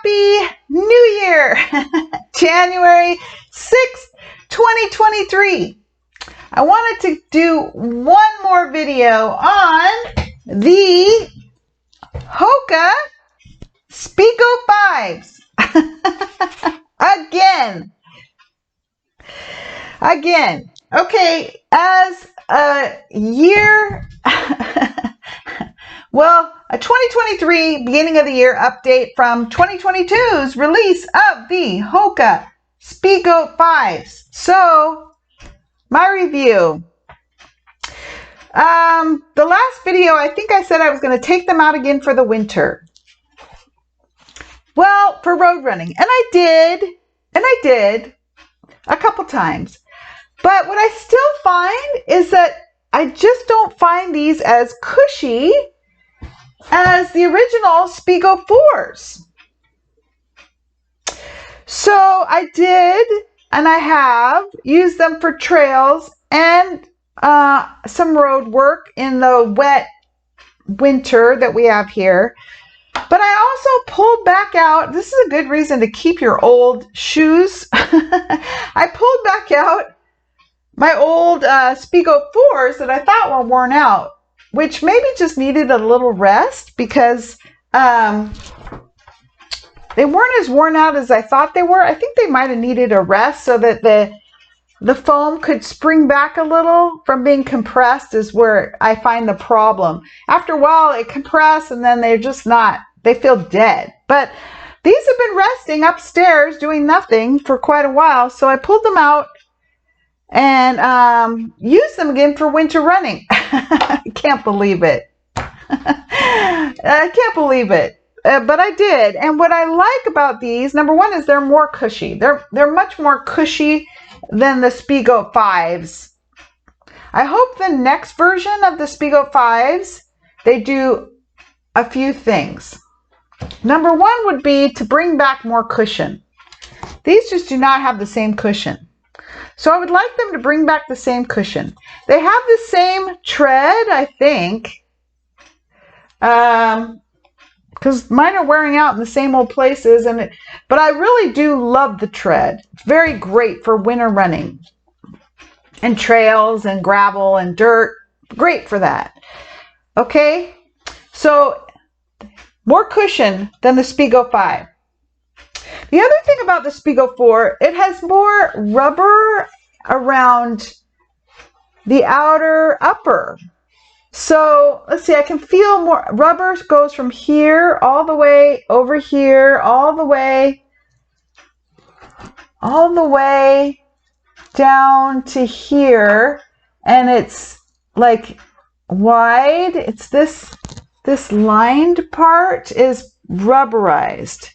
Happy New Year! January 6th, 2023. I wanted to do one more video on the Hoka Speedgoat 5s. Again. Okay, as a year, well, a 2023 beginning of the year update from 2022's release of the Hoka Speedgoat 5s. So, my review. The last video, I think I said I was going to take them out again for the winter. Well, for road running. And I did a couple times. But what I still find is that I just don't find these as cushy as the original Speedgoat 4s. So I did, and I have used them for trails and some road work in the wet winter that we have here. But I also pulled back out. This is a good reason to keep your old shoes. I pulled back out my old Speedgoat 4s that I thought were worn out, which maybe just needed a little rest because they weren't as worn out as I thought they were. I think they might have needed a rest so that the foam could spring back a little from being compressed is where I find the problem. After a while, it compressed and then they're just not, they feel dead. But these have been resting upstairs doing nothing for quite a while. So I pulled them out and used them again for winter running. I can't believe it. I can't believe it. But I did. And what I like about these, number one, is they're more cushy. They're much more cushy than the Speedgoat 5s. I hope the next version of the Speedgoat 5s, they do a few things. Number one would be to bring back more cushion. These just do not have the same cushion. So I would like them to bring back the same cushion. They have the same tread, I think. Because mine are wearing out in the same old places. But I really do love the tread. It's very great for winter running. And trails and gravel and dirt. Great for that. Okay. So, more cushion than the Speedgoat 5. The other thing about the Speedgoat 4, it has more rubber around the outer upper. So, let's see, I can feel more. Rubber goes from here all the way over here, all the way down to here. And it's like wide. It's this lined part is rubberized.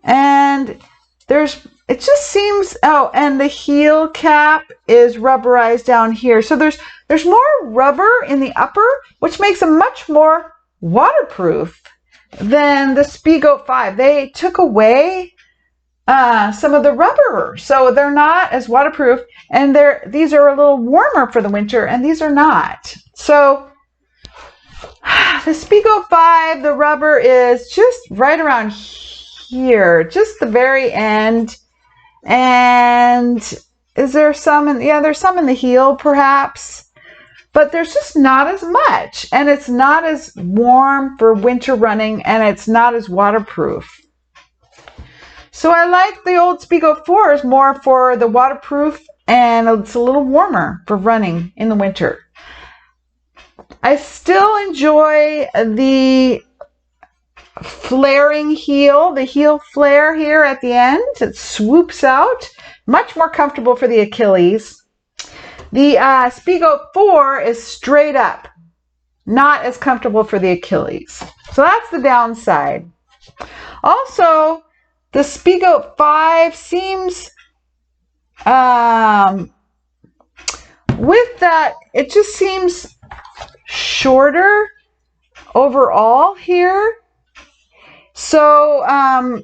And it just seems, and the heel cap is rubberized down here. So there's more rubber in the upper, which makes them much more waterproof than the Speedgoat 5. They took away some of the rubber, so they're not as waterproof. And these are a little warmer for the winter, and these are not. So the Speedgoat 5, the rubber is just right around here, just the very end. And is there some there's some in the heel perhaps, but there's just not as much, and it's not as warm for winter running, and it's not as waterproof. So I like the old Speedgoat 4s more for the waterproof, and it's a little warmer for running in the winter. I still enjoy the flaring heel, the heel flare here at the end. It swoops out. Much more comfortable for the Achilles. The Speedgoat 4 is straight up. Not as comfortable for the Achilles. So that's the downside. Also, the Speedgoat 5 seems, with that, it just seems shorter overall here. So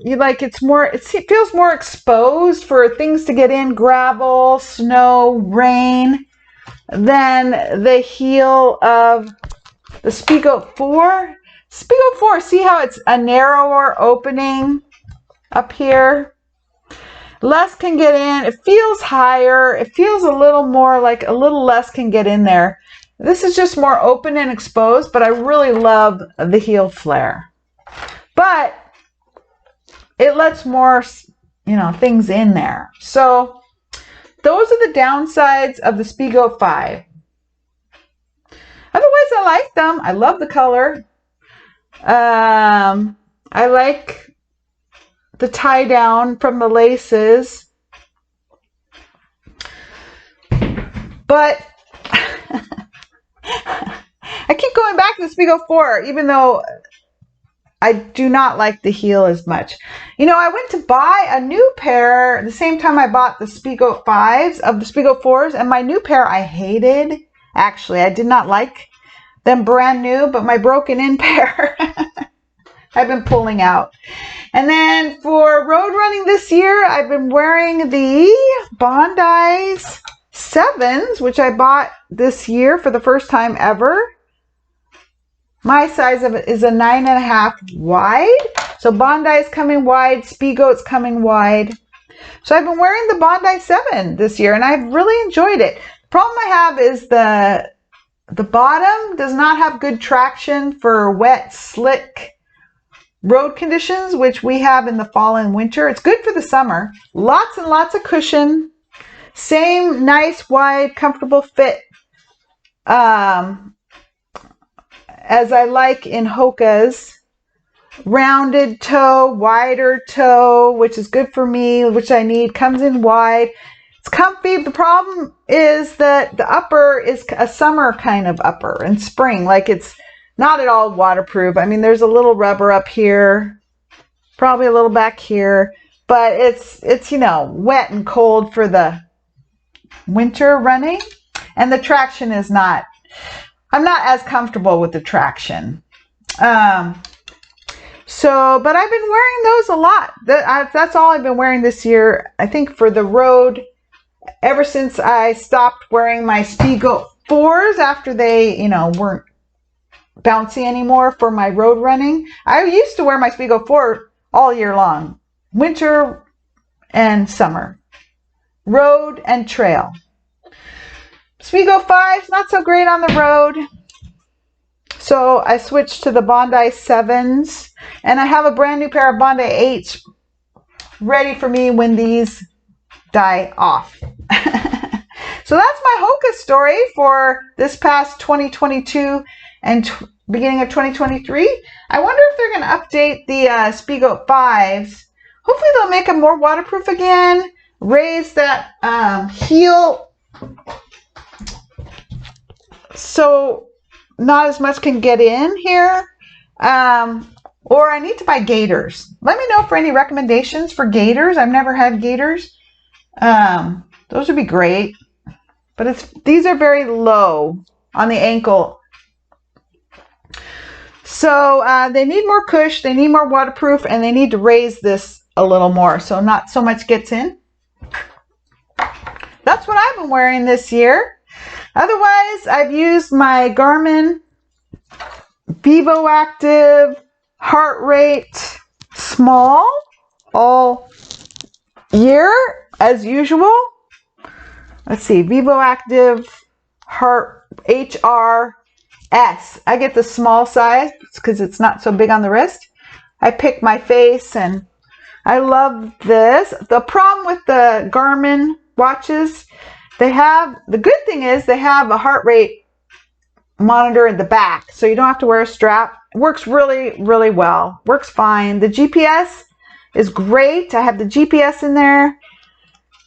it feels more exposed for things to get in, gravel, snow, rain, than the heel of the Speedgoat 4. Speedgoat 4, see how it's a narrower opening up here. Less can get in. It feels higher. It feels a little more like a little less can get in there. This is just more open and exposed, but I really love the heel flare. But it lets more, things in there. So those are the downsides of the Speedgoat 5. Otherwise, I like them. I love the color. I like the tie down from the laces. But I keep going back to the Speedgoat 4, even though I do not like the heel as much. I went to buy a new pair the same time I bought the Speedgoat 5s of the Speedgoat 4s, and my new pair I hated. Actually, I did not like them brand new, but my broken in pair I've been pulling out. And then for road running this year, I've been wearing the Bondi 7s, which I bought this year for the first time ever. My size of it is a 9.5 wide. So Bondi is coming wide, Speedgoat's coming wide. So I've been wearing the Bondi 7 this year, and I've really enjoyed it. The problem I have is the bottom does not have good traction for wet, slick road conditions, which we have in the fall and winter. It's good for the summer. Lots and lots of cushion. Same nice, wide, comfortable fit as I like in Hoka's. Rounded toe, wider toe, which is good for me, which I need. Comes in wide. It's comfy. The problem is that the upper is a summer kind of upper and spring. Like, it's not at all waterproof. I mean, there's a little rubber up here, probably a little back here, but it's wet and cold for the winter running, and the traction is not. I'm not as comfortable with the traction. But I've been wearing those a lot. That's all I've been wearing this year. I think for the road, ever since I stopped wearing my Speedgoat 4s after they, weren't bouncy anymore for my road running. I used to wear my Speedgoat 4 all year long, winter and summer, road and trail. Speedgoat 5's not so great on the road. So I switched to the Bondi 7s, and I have a brand new pair of Bondi 8s ready for me when these die off. So that's my Hoka story for this past 2022 and beginning of 2023. I wonder if they're going to update the Speedgoat 5s. Hopefully they'll make them more waterproof again, raise that heel so not as much can get in here. Or I need to buy gaiters. Let me know for any recommendations for gaiters. I've never had gaiters. Those would be great. But these are very low on the ankle. So they need more cush, they need more waterproof, and they need to raise this a little more so not so much gets in. That's what I've been wearing this year. Otherwise, I've used my Garmin Vivoactive heart rate small all year as usual. Let's see, Vivoactive heart HR S. I get the small size because it's not so big on the wrist. I pick my face and I love this. The problem with the Garmin watches, the good thing is they have a heart rate monitor in the back, so you don't have to wear a strap. It works really, really well. Works fine. The GPS is great. I have the GPS in there,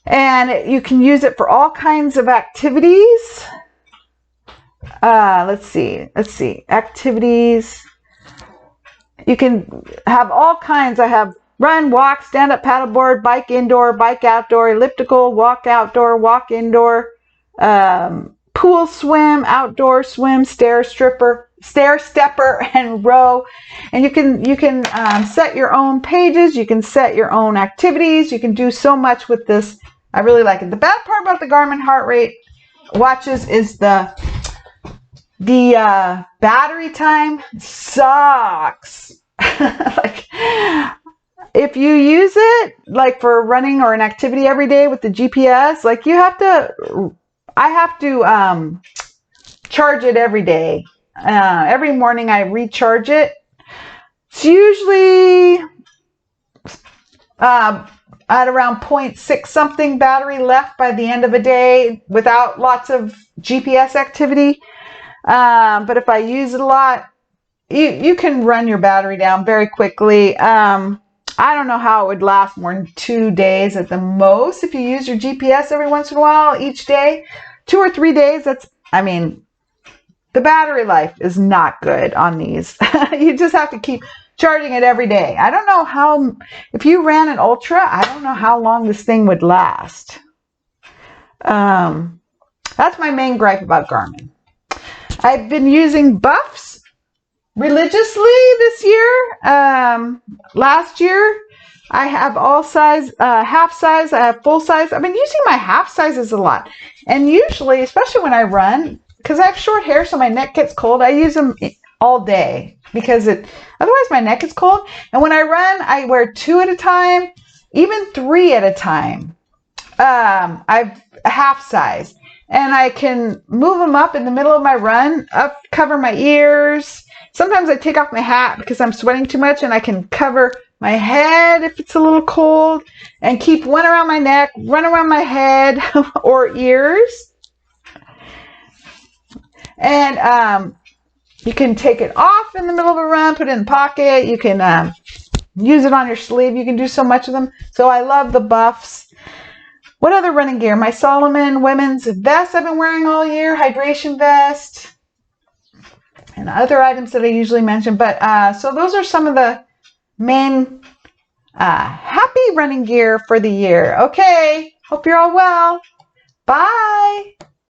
and you can use it for all kinds of activities. Let's see. Activities. You can have all kinds. I have run, walk, stand-up paddleboard, bike indoor, bike outdoor, elliptical, walk outdoor, walk indoor, pool swim, outdoor swim, stair stepper, and row. And you can set your own pages. You can set your own activities. You can do so much with this. I really like it. The bad part about the Garmin heart rate watches is the battery time sucks. Like, if you use it like for running or an activity every day with the GPS, like I have to charge it every day. Every morning I recharge it. It's usually at around 0.6 something battery left by the end of a day without lots of GPS activity. But if I use it a lot, you can run your battery down very quickly. I don't know how it would last more than 2 days at the most if you use your GPS every once in a while each day. 2 or 3 days, the battery life is not good on these. You just have to keep charging it every day. I don't know if you ran an Ultra, I don't know how long this thing would last. That's my main gripe about Garmin. I've been using buffs religiously this year. Last year, I have all size, half size, I have full size. I've been using my half sizes a lot. And usually, especially when I run, because I have short hair so my neck gets cold, I use them all day because otherwise my neck is cold. And when I run, I wear 2 at a time, even 3 at a time. I've half size. And I can move them up in the middle of my run, cover my ears. Sometimes I take off my hat because I'm sweating too much, and I can cover my head if it's a little cold, and keep one around my neck, one around my head or ears. And you can take it off in the middle of a run, put it in the pocket. You can use it on your sleeve. You can do so much of them. So I love the buffs. What other running gear? My Solomon women's vest I've been wearing all year, hydration vest, and other items that I usually mention. But so those are some of the main happy running gear for the year. Okay, hope you're all well. Bye.